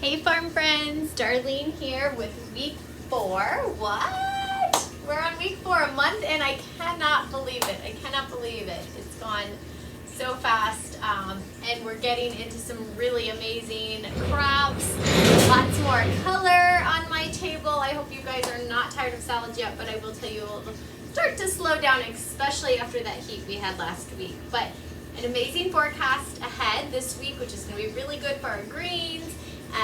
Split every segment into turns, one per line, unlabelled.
Hey farm friends, Darlene here with week 4. What? We're on week 4, a month, and I cannot believe it. I cannot believe it. It's gone so fast, and we're getting into some really amazing crops. Lots more color on my table. I hope you guys are not tired of salads yet, but I will tell you it'll start to slow down, especially after that heat we had last week. But an amazing forecast ahead this week, which is going to be really good for our greens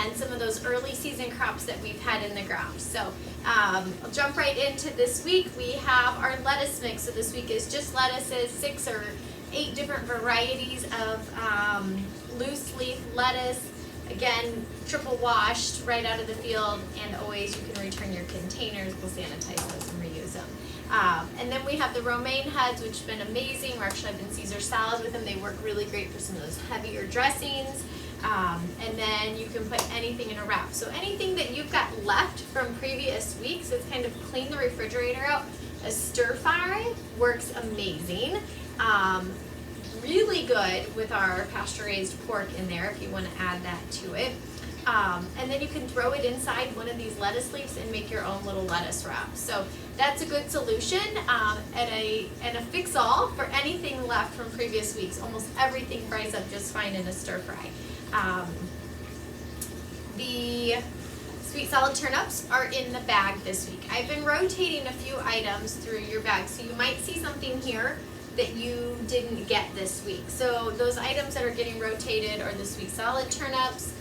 and some of those early season crops that we've had in the ground. So I'll jump right into this week. We have our lettuce mix. So this week is just lettuces, 6 or 8 different varieties of loose leaf lettuce. Again, triple washed right out of the field, and always you can return your containers. We'll sanitize those and reuse them. And then we have the romaine heads, which have been amazing. We're actually having Caesar salad with them. They work really great for some of those heavier dressings. And then you can put anything in a wrap. So anything that you've got left from previous weeks, it's kind of clean the refrigerator out. A stir fry works amazing. Really good with our pasture raised pork in there if you want to add that to it. And then you can throw it inside one of these lettuce leaves and make your own little lettuce wrap. So that's a good solution and a fix-all for anything left from previous weeks. Almost everything fries up just fine in a stir fry. The sweet salad turnips are in the bag this week. I've been rotating a few items through your bag, so you might see something here that you didn't get this week. So those items that are getting rotated are the sweet salad turnips,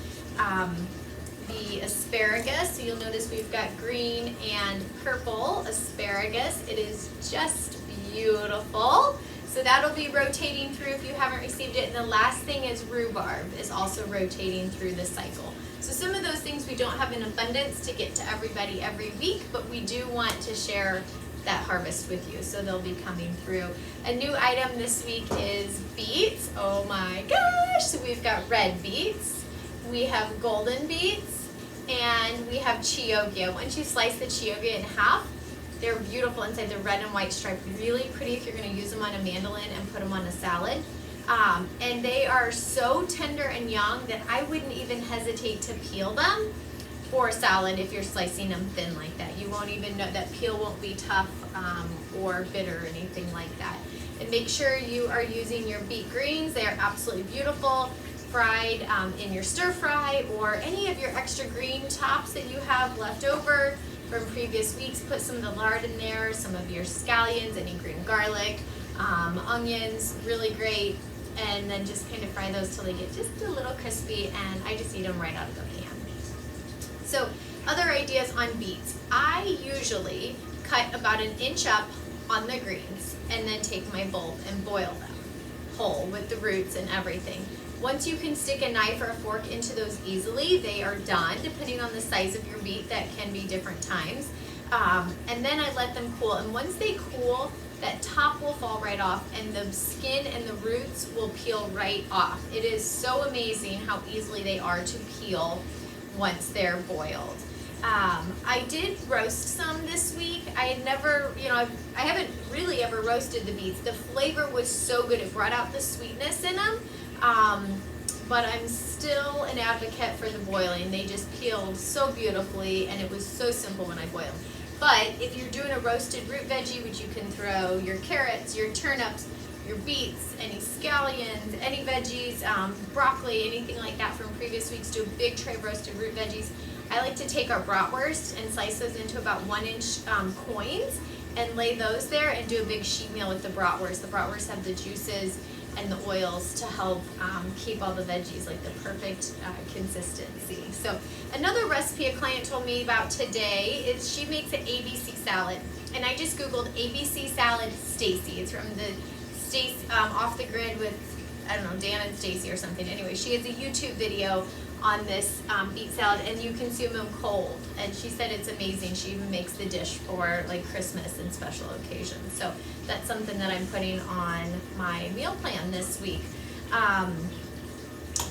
the asparagus. So you'll notice we've got green and purple asparagus. It is just beautiful. So that'll be rotating through if you haven't received it. And the last thing is rhubarb is also rotating through the cycle. So some of those things we don't have in abundance to get to everybody every week, but we do want to share that harvest with you. So they'll be coming through. A new item this week is beets. Oh my gosh. So we've got red beets, we have golden beets, and we have chioggia. Once you slice the chioggia in half, they're beautiful inside. The red and white stripe, really pretty if you're going to use them on a mandolin and put them on a salad. And they are so tender and young that I wouldn't even hesitate to peel them for a salad if you're slicing them thin like that. You won't even know, that peel won't be tough or bitter or anything like that. And make sure you are using your beet greens. They are absolutely beautiful, fried in your stir fry or any of your extra green tops that you have left over from previous weeks. Put some of the lard in there, some of your scallions, any green garlic, onions, really great. And then just kind of fry those till they get just a little crispy, and I just eat them right out of the pan. So other ideas on beets. I usually cut about 1 inch up on the greens and then take my bulb and boil them whole with the roots and everything. Once you can stick a knife or a fork into those easily, they are done. Depending on the size of your beet, that can be different times. And then I let them cool. And once they cool, that top will fall right off and the skin and the roots will peel right off. It is so amazing how easily they are to peel once they're boiled. I did roast some this week. I had never, I haven't really ever roasted the beets. The flavor was so good. It brought out the sweetness in them. But I'm still an advocate for the boiling. They just peeled so beautifully, and it was so simple when I boiled. But if you're doing a roasted root veggie, which you can throw your carrots, your turnips, your beets, any scallions, any veggies, broccoli, anything like that from previous weeks, do a big tray of roasted root veggies. I like to take our bratwurst and slice those into about 1-inch coins and lay those there and do a big sheet meal with the bratwurst. The bratwurst have the juices and the oils to help keep all the veggies like the perfect consistency. So another recipe a client told me about today is she makes an ABC salad, and I just googled ABC salad Stacy. It's from the Stacy Off the Grid with, I don't know, Dan and Stacy or something. Anyway, she has a YouTube video on this beet salad, and you consume them cold, and she said it's amazing. She even makes the dish for like Christmas and special occasions. So that's something that I'm putting on my meal plan this week.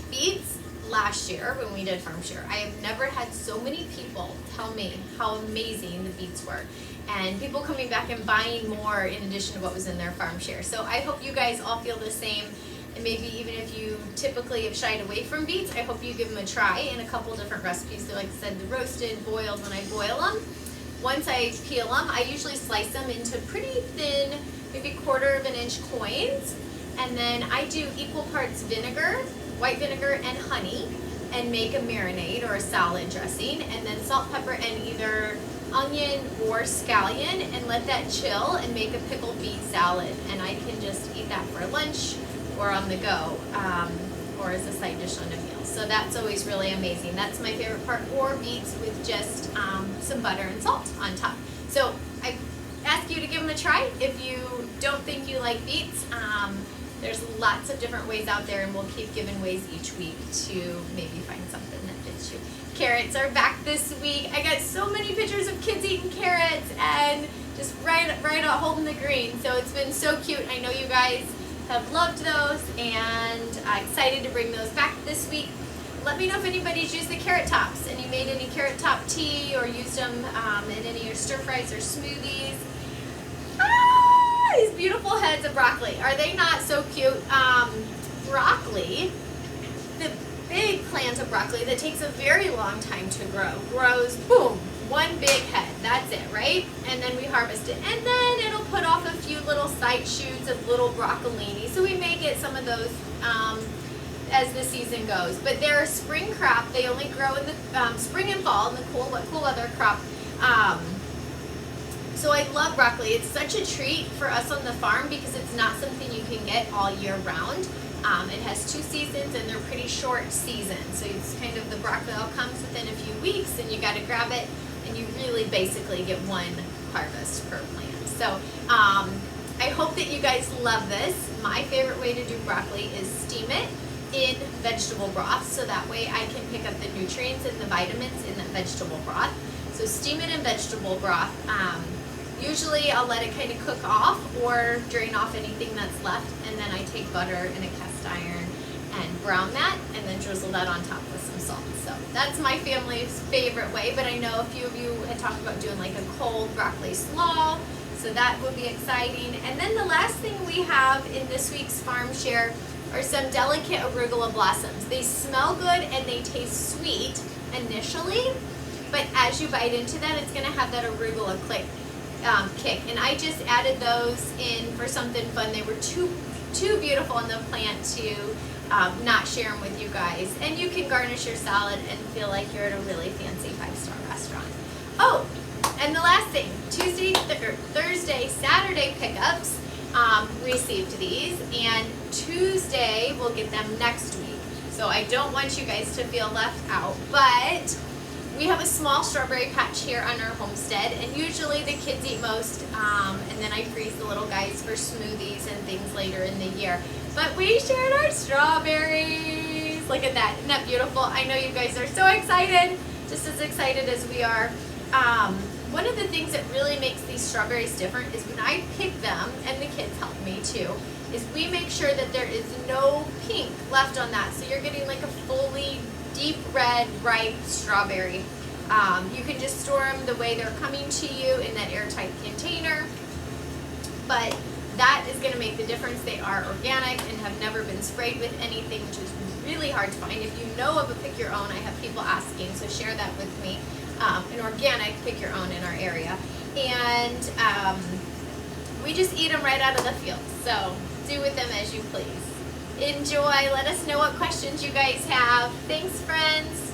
Beets, last year when we did farm share, I have never had so many people tell me how amazing the beets were, and people coming back and buying more in addition to what was in their farm share. So I hope you guys all feel the same. And maybe even if you typically have shied away from beets, I hope you give them a try in a couple different recipes. So like I said, the roasted, boiled when I boil them. Once I peel them, I usually slice them into pretty thin, maybe 1/4 inch coins. And then I do equal parts vinegar, white vinegar, and honey, and make a marinade or a salad dressing, and then salt, pepper, and either onion or scallion, and let that chill and make a pickled beet salad. And I can just eat that for lunch or on the go, or as a side dish on a meal. So that's always really amazing. That's my favorite part, or beets with just some butter and salt on top. So I ask you to give them a try. If you don't think you like beets, there's lots of different ways out there, and we'll keep giving ways each week to maybe find something that fits you. Carrots are back this week. I got so many pictures of kids eating carrots and just right out holding the green. So it's been so cute. I know you guys have loved those, and I'm excited to bring those back this week. Let me know if anybody's used the carrot tops and you made any carrot top tea or used them in any of your stir fries or smoothies. These beautiful heads of broccoli. Are they not so cute? Broccoli, the big plant of broccoli that takes a very long time to grow, grows, boom, one big head. That's it, right? And then we harvest it. And then it'll put off a few little side shoots of little broccolini. So we may get some of those as the season goes. But they're a spring crop. They only grow in the spring and fall, in the cool weather crop. So I love broccoli. It's such a treat for us on the farm because it's not something you can get all year round. It has 2 seasons, and they're pretty short seasons. So it's kind of, the broccoli all comes within a few weeks, and you got to grab it, and you really basically get one harvest per plant. So I hope that you guys love this. My favorite way to do broccoli is steam it in vegetable broth, so that way I can pick up the nutrients and the vitamins in that vegetable broth. So steam it in vegetable broth. Usually I'll let it kind of cook off or drain off anything that's left, and then I take butter in a cast iron and brown that, and then drizzle that on top with some salt. So that's my family's favorite way, but I know a few of you had talked about doing like a cold broccoli slaw, so that would be exciting. And then the last thing we have in this week's farm share are some delicate arugula blossoms. They smell good and they taste sweet initially, but as you bite into that, it's gonna have that arugula kick. And I just added those in for something fun. They were too beautiful on the plant to not share them with you guys. And you can garnish your salad and feel like you're at a really fancy 5-star restaurant. Oh, and the last thing, Tuesday, Thursday, Saturday pickups received these, and Tuesday we'll get them next week. So I don't want you guys to feel left out, but we have a small strawberry patch here on our homestead, and usually the kids eat most, and then I freeze the little guys for smoothies and things later in the year. But we shared our strawberries. Look at that, isn't that beautiful? I know you guys are so excited, just as excited as we are. One of the things that really makes these strawberries different is when I pick them, and the kids help me too, is we make sure that there is no pink left on that. So you're getting like a fully deep red, ripe strawberry. You can just store them the way they're coming to you in that airtight container. But that is going to make the difference. They are organic and have never been sprayed with anything, which is really hard to find. If you know of a pick your own, I have people asking, so share that with me. An organic pick your own in our area. And we just eat them right out of the field. So do with them as you please. Enjoy. Let us know what questions you guys have. Thanks, friends.